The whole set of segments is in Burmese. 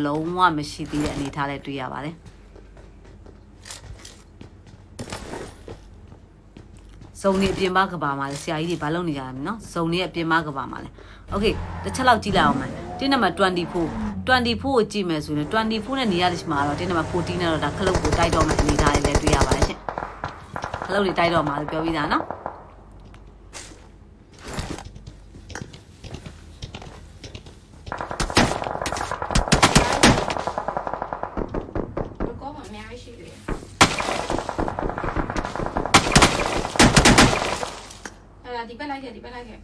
လုံးဝမရှိသေးတဲ့အနေထားလေးတွေ့ရပါတယ်စုံနေအပြင်ပကဘာမှာလဲဆရာကြီးတွေဘာလုပ်နေကြလဲနော်စုံနေအပြင်ပကဘာမှာလဲโอเคတစ်ချက်လောက်ကြည့်လိုက်အောင်မယ်တင်းနံပါတ်24ကိုကြည့်မယ်ဆိုရင်24နဲ့နေရာဒီမှာတော့တင်းနံပါတ်14နဲ့တော့ဒါခလုတ်ကိုတိုက်တော့မှအနေထားလေးလည်းတွေ့ရပါတယ်ရှင်ခလုတ်တွေတိုက်တော့မှလို့ပြောပြီးသားနော်ဒီဘက်လိုက်ခဲ့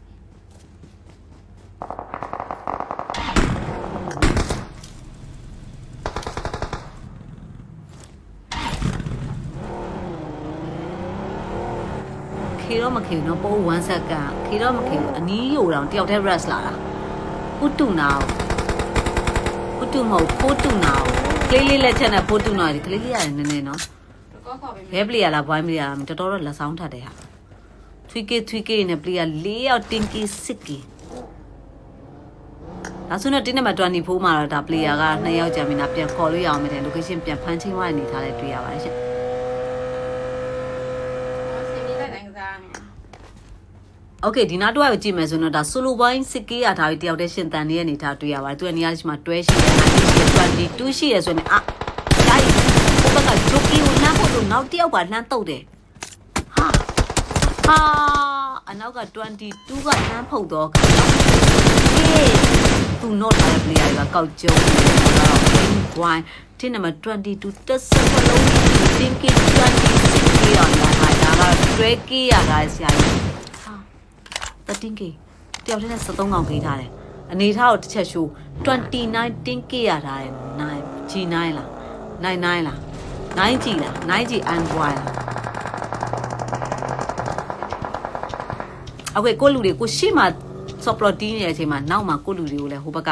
ခေတော့မခေနော်ပိုး1 second ခေတော့မခေအနီးယိုတောင်တယောက်တည်း rest လာတာဥတုနာဥတုမဟုတ်ဖိုးတုနာကလေးလေးလက်ချက်နဲ့ဖိုးတုနာဒီကလေးလေးရတယ်နည်းနည်းနော်ဘဲပလီရလားဘွိုင်းပလီရလားတော်တော်လက်ဆောင်ထတ်တယ်ဟာ3K နဲ့ပလီရ4ယောက်တင်ကီ6Kဒါဆိုတော့တင်းနံပါတ်24မှာတော့ဒါပလီယာက2ယောက်ကြာပြီနာပြန်ခေါ်လို့ရအောင်မယ်တဲ့ location ပြန်ဖမ်းချင်းသွားနေထားလဲတွေ့ရပါတယ်ရှင်โอเคဒီနောက်တစ်ခါကိုကြည့်မယ်ဆိုတော့ဒါ solo point 6K ရထားပြီးတယောက်တည်းရှင်တန်နေတဲ့အနေထားတွေ့ရပါတယ်သူကနေရာရှိမှာ12ရှိတယ်22ရှိတယ်ဆိုရင်ဒါဟိုဘက်ကဂျိုကီကိုနှမ်းဖို့လို့နောက်တစ်ယောက်ပါလှမ်းတုတ်တယ်ဟာအနောက်က22ကနှမ်းဖုတ်တော့သူ note ထားတဲ့ player တွေကကောက်ကျုံဝိုင်းတင်းနံပါတ်22တက်ဆက်ဖလုံးတင်းကီ26K ရလာတာဒါက 12K ရတာဆရာကြီး13K တယောက်တည်းနဲ့73កောင်ပေးထားတယ်အနေထားကိုတစ်ချက်ရှိုး29 10K ရထားတယ်9 G9 လား99လား9G လား9G Android လားအခုကိုလူတွေကိုရှေ့မှာ soft plot တီးနေတဲ့အချိန်မှာနောက်မှာကိုလူတွေကိုလည်းဟိုဘက်က